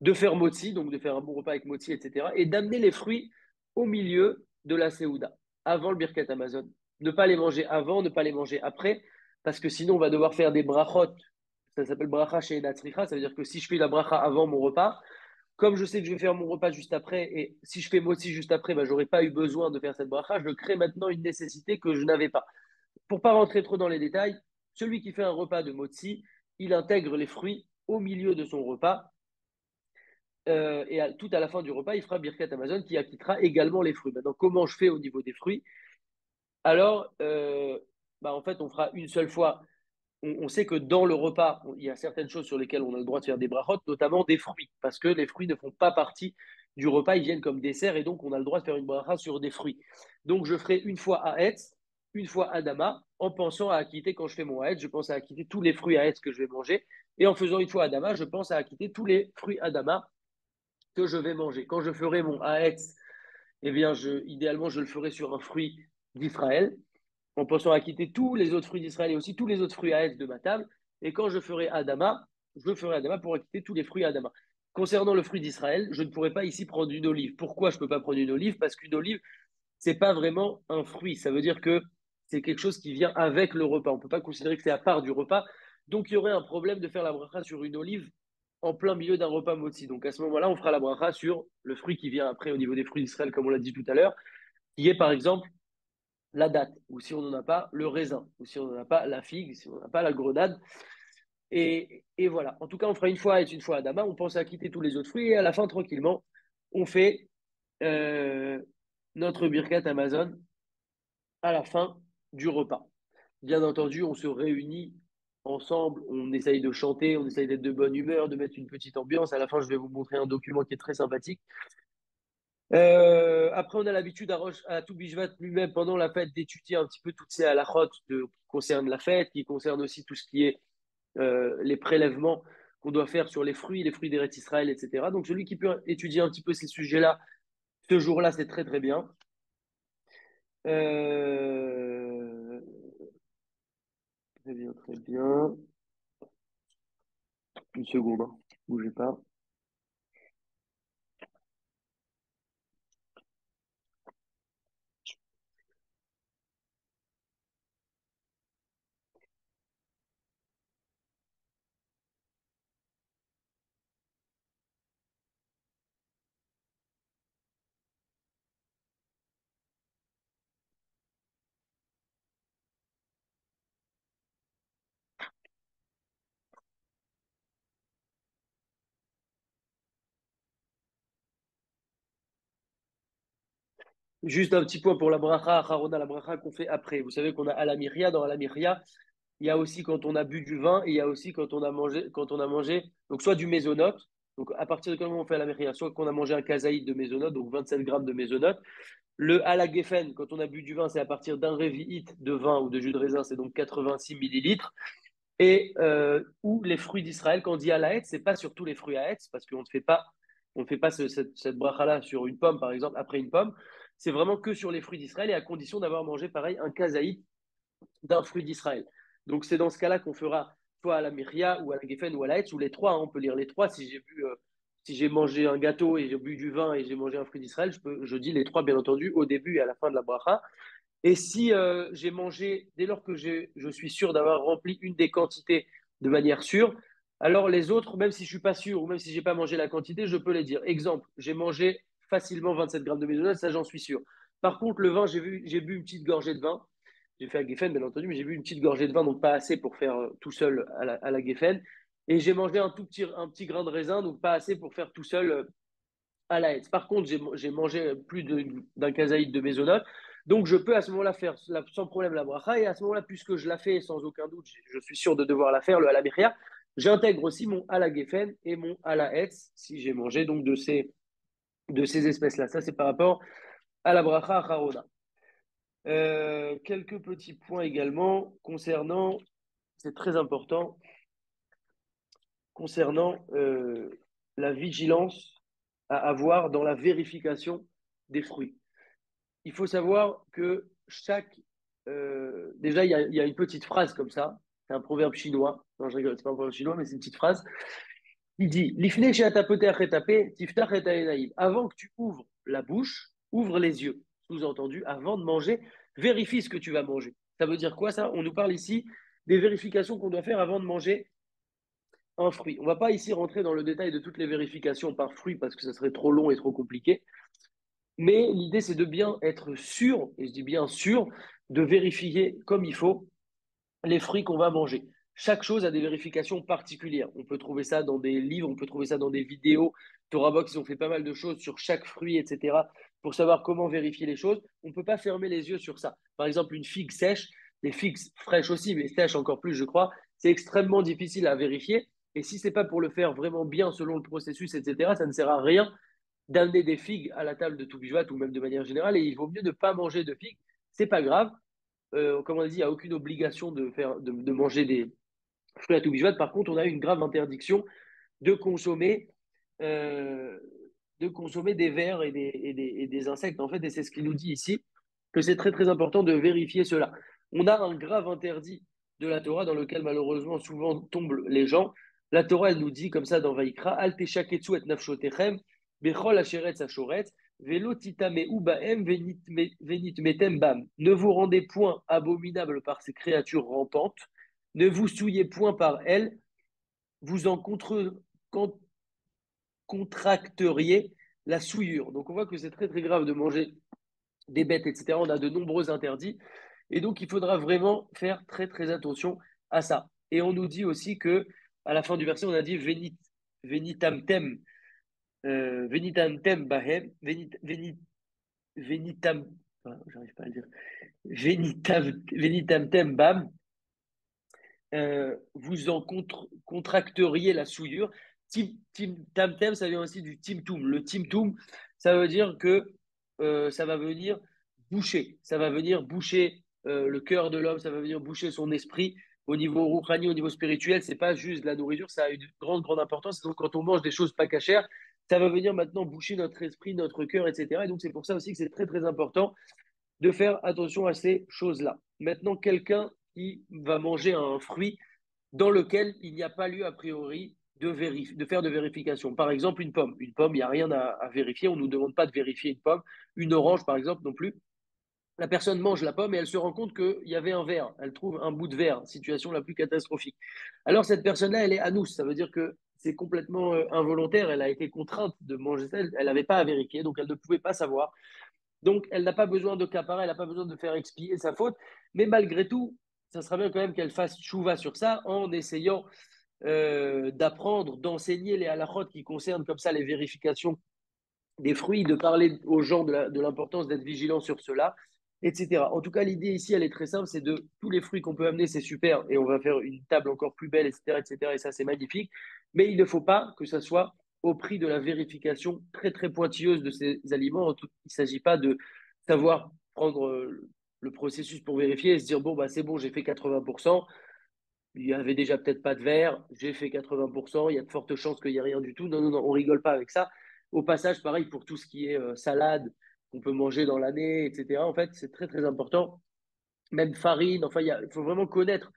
de faire motzi, donc de faire un bon repas avec motzi, etc., et d'amener les fruits au milieu de la Séouda, avant le Birkat Amazon. Ne pas les manger avant, ne pas les manger après, parce que sinon, on va devoir faire des brachot. Ça s'appelle bracha chez Natsricha, ça veut dire que si je fais la bracha avant mon repas, comme je sais que je vais faire mon repas juste après, et si je fais motzi juste après, bah, j'aurais pas eu besoin de faire cette bracha, je crée maintenant une nécessité que je n'avais pas. Pour pas rentrer trop dans les détails, celui qui fait un repas de motzi, il intègre les fruits au milieu de son repas, et tout à la fin du repas, il fera Birkat Amazon qui acquittera également les fruits. Maintenant, comment je fais au niveau des fruits? Alors, bah, en fait, on fera une seule fois. On sait que dans le repas, il y a certaines choses sur lesquelles on a le droit de faire des brachot, notamment des fruits, parce que les fruits ne font pas partie du repas, ils viennent comme dessert et donc on a le droit de faire une bracha sur des fruits. Donc je ferai une fois à Etz, une fois à Dama, en pensant à acquitter quand je fais mon Etz, je pense à acquitter tous les fruits à Etz que je vais manger. Et en faisant une fois à Dama, je pense à acquitter tous les fruits à Dama que je vais manger. Quand je ferai mon Haetz, eh bien, idéalement, je le ferai sur un fruit d'Israël, en pensant à quitter tous les autres fruits d'Israël et aussi tous les autres fruits Haetz de ma table. Et quand je ferai Adama, je ferai Adama pour acquitter tous les fruits Adama. Concernant le fruit d'Israël, je ne pourrais pas ici prendre une olive. Pourquoi je ne peux pas prendre une olive? Parce qu'une olive, c'est pas vraiment un fruit. Ça veut dire que c'est quelque chose qui vient avec le repas. On ne peut pas considérer que c'est à part du repas. Donc, il y aurait un problème de faire la bracha sur une olive en plein milieu d'un repas motzi. Donc, à ce moment-là, on fera la bracha sur le fruit qui vient après au niveau des fruits d'Israël, comme on l'a dit tout à l'heure, qui est par exemple la date, ou si on n'en a pas, le raisin, ou si on n'en a pas, la figue, si on n'en a pas, la grenade. Et voilà. En tout cas, on fera une fois et une fois à Dama. On pense à quitter tous les autres fruits et à la fin, tranquillement, on fait euh, notre birkat Amazon à la fin du repas. Bien entendu, on se réunit ensemble, on essaye de chanter, on essaye d'être de bonne humeur, de mettre une petite ambiance. À la fin, je vais vous montrer un document qui est très sympathique. Après, on a l'habitude à tout Bijvat lui-même pendant la fête d'étudier un petit peu toutes ces halakhot qui concernent la fête, qui concernent aussi tout ce qui est les prélèvements qu'on doit faire sur les fruits d'Eretz Israël, etc. Donc, celui qui peut étudier un petit peu ces sujets-là, ce jour-là, c'est très très bien. Euh, Très bien, très bien. Une seconde, hein. Bougez pas. Juste un petit point pour la bracha, Harona, la bracha qu'on fait après. Vous savez qu'on a Alamiria. Dans Alamiria, il y a aussi quand on a bu du vin et il y a aussi quand on a mangé donc soit du mésonote, donc à partir de quel moment on fait Alamiria, soit qu'on a mangé un kazaïd de mésonote, donc 27 grammes de mésonote. Le alagefen, quand on a bu du vin, c'est à partir d'un révi'it de vin ou de jus de raisin, c'est donc 86 millilitres. Et ou les fruits d'Israël, quand on dit alaet, c'est pas sur tous les fruits à parce qu'on ne fait pas cette bracha-là sur une pomme, par exemple, après une pomme. C'est vraiment que sur les fruits d'Israël et à condition d'avoir mangé, pareil, un kazaït d'un fruit d'Israël. Donc c'est dans ce cas-là qu'on fera soit à la miria ou à la geffen ou à la hetz, ou les trois, hein, on peut lire les trois. Si j'ai mangé un gâteau et j'ai bu du vin et j'ai mangé un fruit d'Israël, je dis les trois, bien entendu, au début et à la fin de la bracha. Et si j'ai mangé, dès lors que je suis sûr d'avoir rempli une des quantités de manière sûre, alors les autres, même si je ne suis pas sûr ou même si je n'ai pas mangé la quantité, je peux les dire. Exemple, j'ai mangé facilement 27 grammes de maisonnette, ça j'en suis sûr. Par contre, le vin, j'ai bu une petite gorgée de vin. J'ai fait à Geffen, bien entendu, mais j'ai bu une petite gorgée de vin, donc pas assez pour faire tout seul à la Geffen. Et j'ai mangé un petit grain de raisin, donc pas assez pour faire tout seul à la Hetz. Par contre, j'ai mangé plus d'un kazaïd de maisonnette, donc je peux à ce moment-là faire sans problème la bracha, et à ce moment-là, puisque je la fais sans aucun doute, je suis sûr de devoir la faire, le halabia, j'intègre aussi mon halagefen et mon halahetz, si j'ai mangé donc de ces espèces-là. Ça, c'est par rapport à la bracha acharona. Quelques petits points également concernant, c'est très important, concernant la vigilance à avoir dans la vérification des fruits. Il faut savoir que déjà, il y a une petite phrase comme ça. C'est un proverbe chinois. Non, je rigole, c'est pas un proverbe chinois, mais c'est une petite phrase. Il dit Lifne tiftach et ha'enaim. Avant que tu ouvres la bouche, ouvre les yeux. Sous-entendu, avant de manger, vérifie ce que tu vas manger. Ça veut dire quoi ça? On nous parle ici des vérifications qu'on doit faire avant de manger un fruit. On ne va pas ici rentrer dans le détail de toutes les vérifications par fruit parce que ça serait trop long et trop compliqué. Mais l'idée, c'est de bien être sûr, et je dis bien sûr, de vérifier comme il faut les fruits qu'on va manger. Chaque chose a des vérifications particulières. On peut trouver ça dans des livres, on peut trouver ça dans des vidéos. TorahBox, ils ont fait pas mal de choses sur chaque fruit, etc., pour savoir comment vérifier les choses. On ne peut pas fermer les yeux sur ça. Par exemple, une figue sèche, les figues fraîches aussi, mais sèches encore plus, je crois, c'est extrêmement difficile à vérifier. Et si ce n'est pas pour le faire vraiment bien selon le processus, etc., ça ne sert à rien d'amener des figues à la table de Toubishvat ou même de manière générale, et il vaut mieux ne pas manger de figues. C'est pas grave. Comme on a dit, il n'y a aucune obligation de manger des fruits à Toubishvat. Par contre, on a une grave interdiction de consommer, euh, de consommer des vers et des insectes, en fait, et c'est ce qu'il nous dit ici, que c'est très très important de vérifier cela. On a un grave interdit de la Torah dans lequel malheureusement souvent tombent les gens. La Torah, elle nous dit comme ça dans Vaïkra, Al techaketsu et nafshotechem, bechol asheretz ashoretz, velo titameu baem venit metem bam. Ne vous rendez point abominable par ces créatures rampantes, ne vous souillez point par elles, vous en contracteriez la souillure. Donc on voit que c'est très très grave de manger des bêtes, etc. On a de nombreux interdits. Et donc il faudra vraiment faire très très attention à ça. Et on nous dit aussi que à la fin du verset, on a dit venitam tem, venitam tem bahem, venitam, j'arrive pas à le dire, venitam tem bam, vous en contracteriez la souillure. Tam-tem, ça vient aussi du timtum. Le timtum, ça veut dire que ça va venir boucher. Ça va venir boucher le cœur de l'homme, ça va venir boucher son esprit. Au niveau rouhani, au niveau spirituel, c'est pas juste de la nourriture, ça a une grande, grande importance. Donc, quand on mange des choses pas cachères, ça va venir maintenant boucher notre esprit, notre cœur, etc. Et donc, c'est pour ça aussi que c'est très, très important de faire attention à ces choses-là. Maintenant, quelqu'un qui va manger un fruit dans lequel il n'y a pas lieu a priori de faire de vérification. Par exemple, une pomme. Une pomme, il n'y a rien à vérifier. On ne nous demande pas de vérifier une pomme. Une orange, par exemple, non plus. La personne mange la pomme et elle se rend compte qu'il y avait un verre. Elle trouve un bout de verre, situation la plus catastrophique. Alors, cette personne-là, elle est anous. Ça veut dire que c'est complètement involontaire. Elle a été contrainte de manger ça. Elle n'avait pas à vérifier, donc elle ne pouvait pas savoir. Donc, elle n'a pas besoin de caparer, elle n'a pas besoin de faire expier sa faute. Mais malgré tout, ça sera bien quand même qu'elle fasse chouva sur ça en essayant d'apprendre, d'enseigner les halakhot qui concernent comme ça les vérifications des fruits, de parler aux gens de l'importance d'être vigilant sur cela, etc. En tout cas, l'idée ici, elle est très simple, c'est de tous les fruits qu'on peut amener, c'est super, et on va faire une table encore plus belle, etc., etc., et ça, c'est magnifique, mais il ne faut pas que ça soit au prix de la vérification très, très pointilleuse de ces aliments. Il ne s'agit pas de savoir prendre le processus pour vérifier et se dire, bon, bah, c'est bon, j'ai fait 80%, il y avait déjà peut-être pas de verre, j'ai fait 80%, il y a de fortes chances qu'il n'y ait rien du tout. Non, non, non, on rigole pas avec ça. Au passage, pareil pour tout ce qui est salade qu'on peut manger dans l'année, etc. En fait, c'est très, très important. Même farine, enfin, il faut vraiment connaître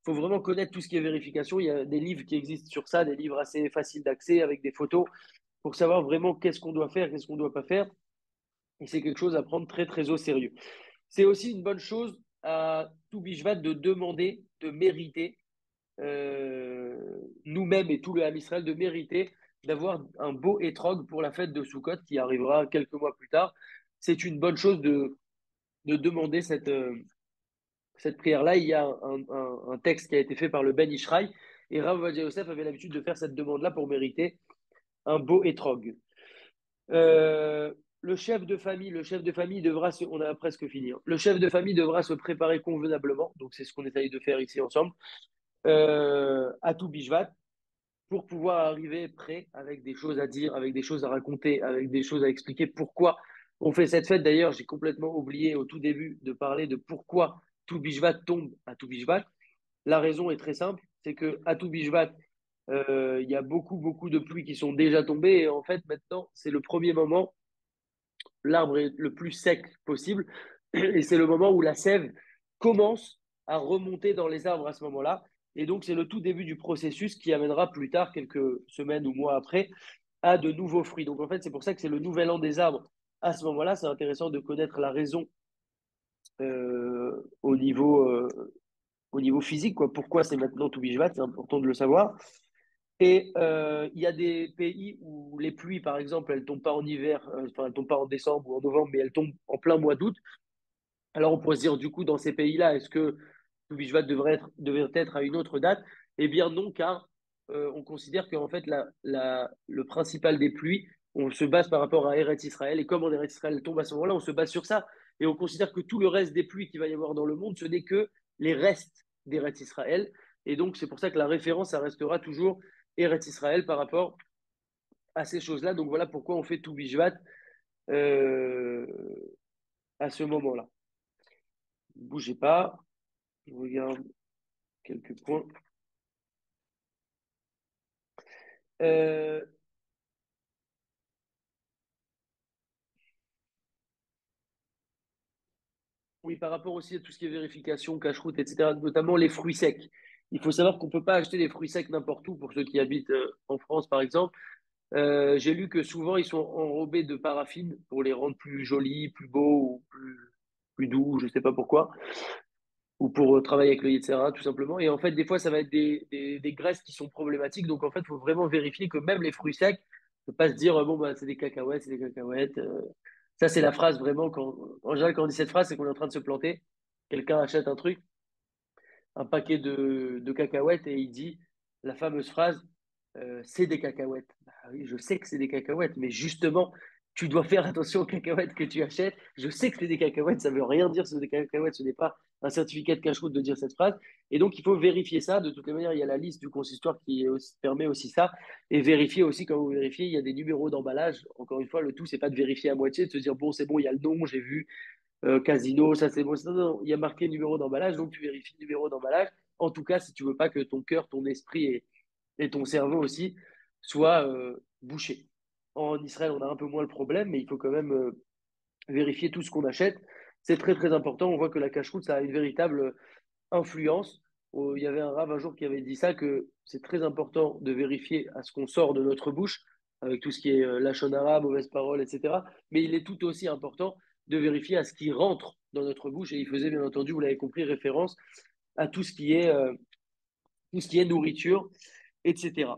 tout ce qui est vérification. Il y a des livres qui existent sur ça, des livres assez faciles d'accès avec des photos pour savoir vraiment qu'est-ce qu'on doit faire, qu'est-ce qu'on ne doit pas faire. Et c'est quelque chose à prendre très, très au sérieux. C'est aussi une bonne chose à tout Bishvat de demander, de mériter nous-mêmes et tout le Ham Israël de mériter d'avoir un beau étrog pour la fête de Sukkot qui arrivera quelques mois plus tard. C'est une bonne chose de demander cette prière-là. Il y a un texte qui a été fait par le Ben Ishraï et Rav Ovadia Yosef avait l'habitude de faire cette demande-là pour mériter un beau étrog. Le chef de famille devra se, on a presque fini, hein. Le chef de famille devra se préparer convenablement, donc c'est ce qu'on essaye de faire ici ensemble, à tout Bishvat, pour pouvoir arriver prêt avec des choses à dire, avec des choses à raconter, avec des choses à expliquer pourquoi on fait cette fête. D'ailleurs, j'ai complètement oublié au tout début de parler de pourquoi tout Bishvat tombe à tout Bishvat. La raison est très simple, c'est que à tout Bishvat, il y a beaucoup, beaucoup de pluies qui sont déjà tombées. Et en fait, maintenant, c'est le premier moment, l'arbre est le plus sec possible. Et c'est le moment où la sève commence à remonter dans les arbres à ce moment-là. Et donc, c'est le tout début du processus qui amènera plus tard, quelques semaines ou mois après, à de nouveaux fruits. Donc, en fait, c'est pour ça que c'est le nouvel an des arbres. À ce moment-là, c'est intéressant de connaître la raison euh, au niveau, euh, au niveau physique, quoi. Pourquoi c'est maintenant tout Bishvat, c'est important de le savoir. Et il y a des pays où les pluies, par exemple, elles tombent pas en hiver, enfin, elles tombent pas en décembre ou en novembre, mais elles tombent en plein mois d'août. Alors, on pourrait se dire, du coup, dans ces pays-là, est-ce que Toubishvat devrait être à une autre date? Eh bien, non, car on considère qu'en fait, le principal des pluies, on se base par rapport à Eretz Israël. Et comme en Eretz Israël tombe à ce moment-là, on se base sur ça. Et on considère que tout le reste des pluies qu'il va y avoir dans le monde, ce n'est que les restes d'Eretz Israël. Et donc, c'est pour ça que la référence, ça restera toujours Eretz Israël par rapport à ces choses-là. Donc voilà pourquoi on fait tout Bishvat euh, à ce moment-là. Ne bougez pas, je regarde quelques points. Euh, oui, par rapport aussi à tout ce qui est vérification, cache-route, etc., notamment les fruits secs. Il faut savoir qu'on ne peut pas acheter des fruits secs n'importe où pour ceux qui habitent en France, par exemple. J'ai lu que souvent ils sont enrobés de paraffine pour les rendre plus jolis, plus beaux ou plus doux, je ne sais pas pourquoi, ou pour travailler avec le etc. tout simplement. Et en fait, des fois, ça va être des graisses qui sont problématiques. Donc en fait, il faut vraiment vérifier que même les fruits secs, ne pas se dire bon bah c'est des cacahuètes, c'est des cacahuètes. Ça, c'est la phrase vraiment quand en général quand on dit cette phrase, c'est qu'on est en train de se planter. Quelqu'un achète un paquet de cacahuètes et il dit la fameuse phrase c'est des cacahuètes. Bah oui, je sais que c'est des cacahuètes, mais justement, tu dois faire attention aux cacahuètes que tu achètes. Je sais que c'est des cacahuètes, ça veut rien dire, c'est des cacahuètes, ce n'est pas un certificat de cache-route de dire cette phrase. Et donc, il faut vérifier ça. De toutes les manières, il y a la liste du consistoire qui permet aussi ça. Et vérifier aussi, quand vous vérifiez, il y a des numéros d'emballage. Encore une fois, le tout, c'est pas de vérifier à moitié, de se dire, bon, c'est bon, il y a le nom, j'ai vu, casino, ça c'est bon. Non, non, il y a marqué numéro d'emballage, donc tu vérifies le numéro d'emballage. En tout cas, si tu veux pas que ton cœur, ton esprit et ton cerveau aussi soient bouchés. En Israël, on a un peu moins le problème, mais il faut quand même vérifier tout ce qu'on achète. C'est très très important. On voit que la cache-route, ça a une véritable influence. Il y avait un rave un jour qui avait dit ça, que c'est très important de vérifier à ce qu'on sort de notre bouche, avec tout ce qui est lachonara, mauvaises paroles, etc. Mais il est tout aussi important de vérifier à ce qui rentre dans notre bouche. Et il faisait, bien entendu, vous l'avez compris, référence à tout ce qui est nourriture, etc.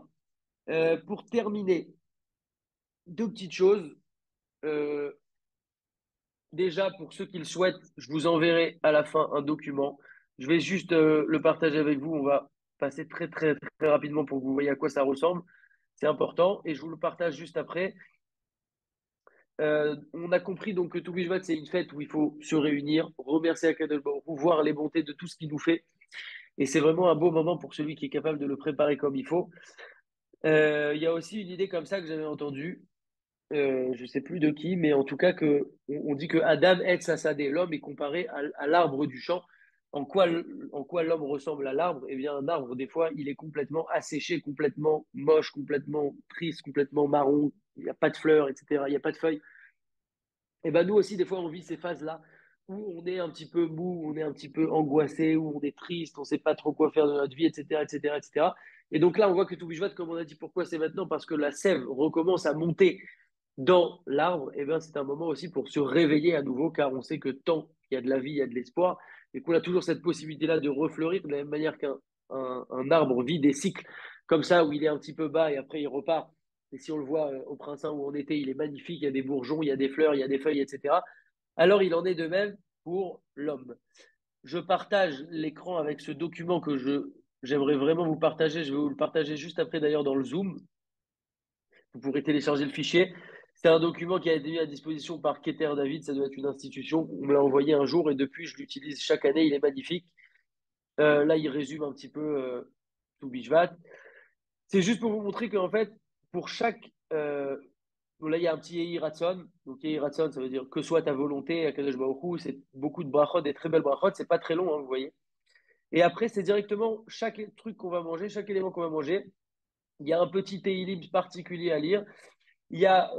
Pour terminer, deux petites choses. Euh, Déjà, pour ceux qui le souhaitent, je vous enverrai à la fin un document. Je vais juste le partager avec vous. On va passer très, très, très rapidement pour que vous voyez à quoi ça ressemble. C'est important. Et je vous le partage juste après. On a compris donc que tout Toubichvat, c'est une fête où il faut se réunir, remercier Akadosh Baruch Hu, voir les bontés de tout ce qu'il nous fait. Et c'est vraiment un beau moment pour celui qui est capable de le préparer comme il faut. Il y a aussi une idée comme ça que j'avais entendue. Je sais plus de qui, mais en tout cas que on dit que Adam est Sassadé, l'homme est comparé à l'arbre du champ. En quoi l'homme ressemble à l'arbre? Eh bien, un arbre, des fois, il est complètement asséché, complètement moche, complètement triste, complètement marron. Il n'y a pas de fleurs, etc. Il n'y a pas de feuilles. Et ben nous aussi, des fois, on vit ces phases-là où on est un petit peu mou, où on est un petit peu angoissé, où on est triste, on ne sait pas trop quoi faire de notre vie, etc., etc., etc. Et donc là, on voit que tout Toubichvat, comme on a dit, pourquoi c'est maintenant? Parce que la sève recommence à monter dans l'arbre, eh ben, c'est un moment aussi pour se réveiller à nouveau, car on sait que tant qu'il y a de la vie, il y a de l'espoir, et qu'on a toujours cette possibilité-là de refleurir, de la même manière qu'un arbre vit des cycles comme ça, où il est un petit peu bas et après il repart. Et si on le voit au printemps ou en été, il est magnifique, il y a des bourgeons, il y a des fleurs, il y a des feuilles, etc. Alors il en est de même pour l'homme. Je partage l'écran avec ce document que j'aimerais vraiment vous partager. Je vais vous le partager juste après d'ailleurs dans le Zoom. Vous pourrez télécharger le fichier. C'est un document qui a été mis à disposition par Keter David. Ça doit être une institution. On me l'a envoyé un jour et depuis, je l'utilise chaque année. Il est magnifique. Là, il résume un petit peu tout Bijvat. C'est juste pour vous montrer qu'en fait, pour chaque. Bon, là, il y a un petit Yehi Ratson. Donc, Yehi Ratson, ça veut dire que soit ta volonté, Akadosh Baruch Hu. C'est beaucoup de brachot, des très belles brachot. C'est pas très long, hein, vous voyez. Et après, c'est directement chaque truc qu'on va manger, chaque élément qu'on va manger. Il y a un petit Tehillim particulier à lire. Il y a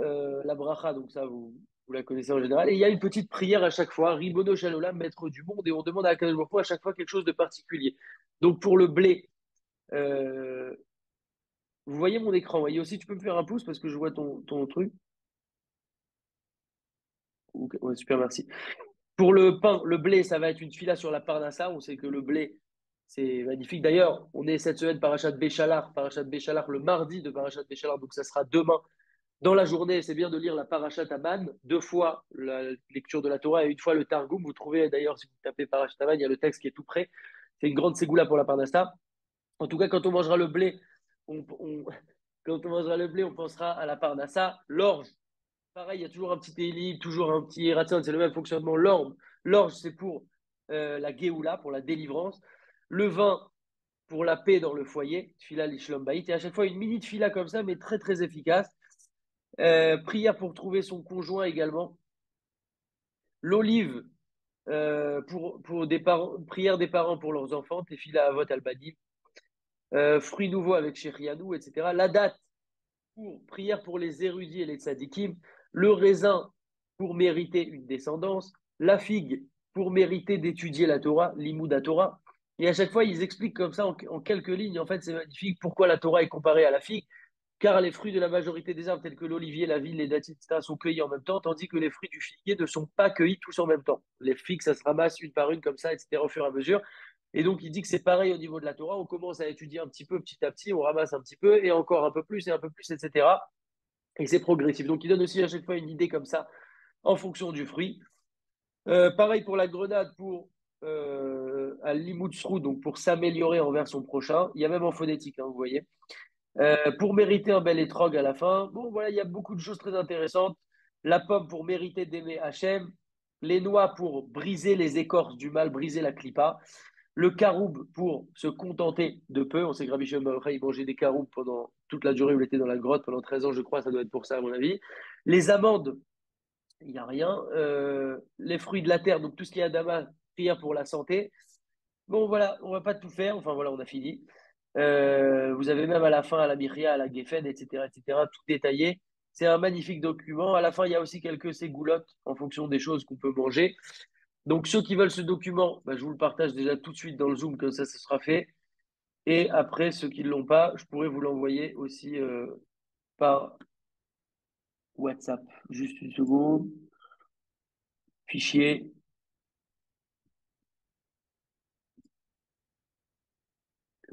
la bracha, donc ça, vous la connaissez en général. Et il y a une petite prière à chaque fois, Ribono Shalolam, maître du monde, et on demande à Akadosh Baruch Hu à chaque fois quelque chose de particulier. Donc pour le blé, euh, vous voyez mon écran, voyez aussi, tu peux me faire un pouce parce que je vois ton truc. Ouais, super, merci. Pour le pain, le blé, ça va être une fila sur la parnassa. On sait que le blé, c'est magnifique. D'ailleurs, on est cette semaine Parashat Béchalar le mardi de Parashat Béchalar, donc ça sera demain. Dans la journée, c'est bien de lire la Parashat Aman, deux fois la lecture de la Torah et une fois le Targum. Vous trouvez d'ailleurs, si vous tapez Parashat Aman, il y a le texte qui est tout prêt. C'est une grande ségoula pour la Parnassa. En tout cas, quand on mangera le blé, quand on mangera le blé, on pensera à la Parnassa. L'orge, pareil, il y a toujours un petit équilibre, toujours un petit ratson, c'est le même fonctionnement. L'orge, c'est pour la Géoula, pour la délivrance. Le vin, pour la paix dans le foyer, Tfila Lishlom Baït. Et à chaque fois, une mini fila comme ça, mais très, très efficace. Prière pour trouver son conjoint également. L'olive, pour des parents, prière des parents pour leurs enfants, Tefila Avot Albanim. Fruits nouveaux avec Shechianou, etc. La date pour prière pour les érudits et les tzadikim. Le raisin pour mériter une descendance. La figue pour mériter d'étudier la Torah, l'imoud Torah. Et à chaque fois, ils expliquent comme ça en quelques lignes. En fait, c'est magnifique pourquoi la Torah est comparée à la figue. Car les fruits de la majorité des arbres, tels que l'olivier, la vigne, les dattiers, etc., sont cueillis en même temps, tandis que les fruits du figuier ne sont pas cueillis tous en même temps. Les figues, ça se ramasse une par une comme ça, etc., au fur et à mesure. Et donc, il dit que c'est pareil au niveau de la Torah. On commence à étudier un petit peu, petit à petit, on ramasse un petit peu, et encore un peu plus, et un peu plus, etc. Et c'est progressif. Donc, il donne aussi à chaque fois une idée comme ça, en fonction du fruit. Pareil pour la grenade, pour à l'imout donc pour s'améliorer envers son prochain. Il y a même en phonétique, hein, vous voyez. Pour mériter un bel étrog à la fin. Bon, voilà, il y a beaucoup de choses très intéressantes. La pomme pour mériter d'aimer Hachem. Les noix pour briser les écorces du mal, briser la clipa. Le caroub pour se contenter de peu. On sait que Rabbi Shimon Bar Yochai, il mangeait des caroubs pendant toute la durée où il était dans la grotte, pendant 13 ans, je crois, ça doit être pour ça, à mon avis. Les amandes, il n'y a rien. Les fruits de la terre, donc tout ce qui est adama, prière pour la santé. Bon, voilà, on va pas tout faire. Enfin, voilà, on a fini. Vous avez même à la fin, à la Myria, à la Geffen, etc., tout détaillé. C'est un magnifique document. À la fin, il y a aussi quelques ségoulottes en fonction des choses qu'on peut manger. Donc, ceux qui veulent ce document, bah, je vous le partage déjà tout de suite dans le Zoom, comme ça sera fait. Et après, ceux qui ne l'ont pas, je pourrais vous l'envoyer aussi par WhatsApp. Juste une seconde. Fichier.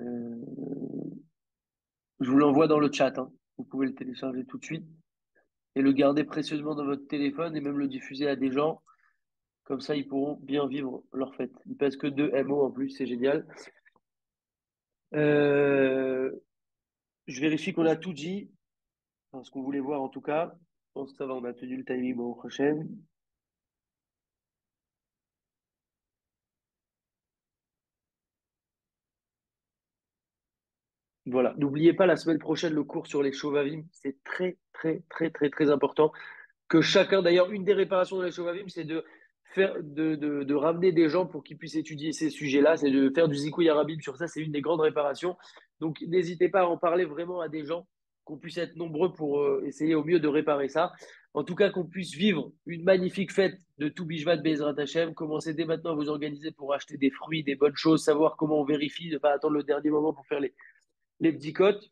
Euh, je vous l'envoie dans le chat, hein. Vous pouvez le télécharger tout de suite et le garder précieusement dans votre téléphone et même le diffuser à des gens. Comme ça, ils pourront bien vivre leur fête. Il pèse que 2 MO en plus, c'est génial. Euh, je vérifie qu'on a tout dit, enfin, ce qu'on voulait voir en tout cas. Je pense que ça va, on a tenu le timing au prochain. Voilà. N'oubliez pas la semaine prochaine le cours sur les Shovavim. C'est très, très, très, très, très important que chacun, d'ailleurs, une des réparations de la Shovavim, c'est de faire, de ramener des gens pour qu'ils puissent étudier ces sujets-là. C'est de faire du Zikouï Arabim sur ça. C'est une des grandes réparations. Donc, n'hésitez pas à en parler vraiment à des gens, qu'on puisse être nombreux pour essayer au mieux de réparer ça. En tout cas, qu'on puisse vivre une magnifique fête de tout Bijvat Bezrat Hashem. Commencez dès maintenant à vous organiser pour acheter des fruits, des bonnes choses, savoir comment on vérifie, ne pas attendre le dernier moment pour faire les bdicotes,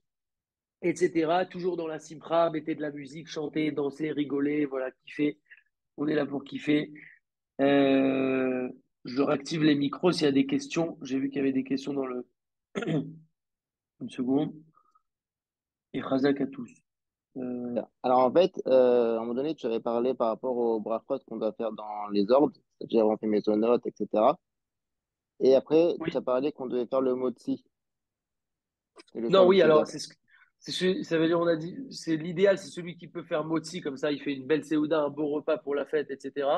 etc. Toujours dans la simra, mettez de la musique, chantez, dansez, rigolez, voilà, kiffez. On est là pour kiffer. Euh, je réactive les micros s'il y a des questions. J'ai vu qu'il y avait des questions dans le. Une seconde. Et Khazak à tous. Euh, Alors en fait, à un moment donné, tu avais parlé par rapport au brachot qu'on doit faire dans les ordres, c'est-à-dire on fait mésonotes, etc. Et après, tu as oui. parlé qu'on devait faire le motzi et le Non, corn oui, seder. alors, ça veut dire, on a dit, c'est l'idéal, c'est celui qui peut faire motzi, comme ça, il fait une belle séouda, un beau repas pour la fête, etc.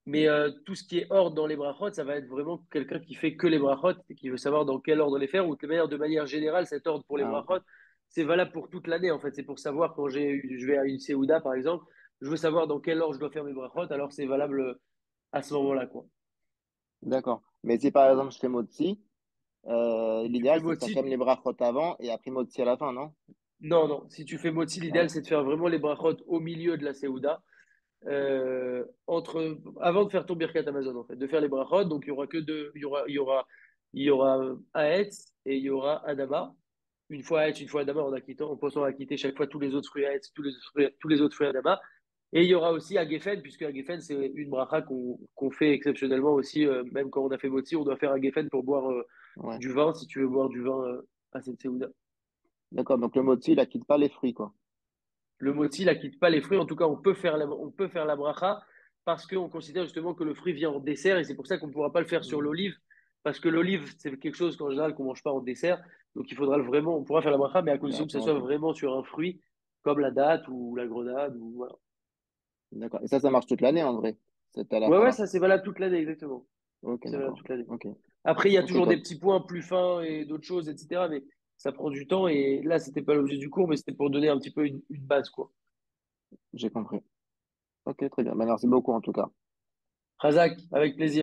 Mais tout ce qui est ordre dans les brachot, ça va être vraiment quelqu'un qui fait que les brachot et qui veut savoir dans quel ordre les faire, ou de manière générale, cet ordre pour les Ah, ok. brachot, c'est valable pour toute l'année, en fait. C'est pour savoir quand je vais à une séouda, par exemple, je veux savoir dans quel ordre je dois faire mes brachot, alors c'est valable à ce moment-là, quoi. D'accord. Mais si par exemple je fais motzi, Si tu fais l'idéal c'est de faire motzi, quand même les brachot avant et après motzi à la fin, non? non, non. Si tu fais motzi, Ah, l'idéal, c'est de faire vraiment les brachot au milieu de la séouda, avant de faire ton birkat Amazon, en fait, de faire les brachot. Donc, il y aura que deux, il y aura Aetz et il y aura Adama. Une fois Aetz, une fois Adama en pensant à quitter chaque fois tous les autres fruits Aetz, tous les autres fruits Adama. Et il y aura aussi Agefen, puisque Agefen, c'est une bracha qu'on fait exceptionnellement aussi, même quand on a fait motzi, on doit faire Agefen pour boire ouais. du vin, si tu veux boire du vin à cette séouda. D'accord. Donc le motzi, il quitte pas les fruits, quoi. Le moti, la quitte pas les fruits. En tout cas, on peut faire la bracha parce qu'on considère justement que le fruit vient en dessert et c'est pour ça qu'on ne pourra pas le faire sur Hmm. l'olive parce que l'olive, c'est quelque chose qu'en général qu'on mange pas en dessert. Donc, il faudra vraiment, on pourra faire la bracha, mais à condition que ce Directement, soit ok. vraiment sur un fruit comme la date ou la grenade ou voilà. D'accord. Et ça marche toute l'année en vrai, cette Ouais, ouais, halakha-là. ça c'est valable toute l'année, exactement. Ok, C'est valable d'accord. toute l'année. Ok. Après, il y a Ok, toujours des top. petits points plus fins et d'autres choses, etc. Mais ça prend du temps et là, c'était pas l'objet du cours, mais c'était pour donner un petit peu une base, quoi. J'ai compris. Ok, très bien. Ben, merci beaucoup en tout cas. Razak, avec plaisir.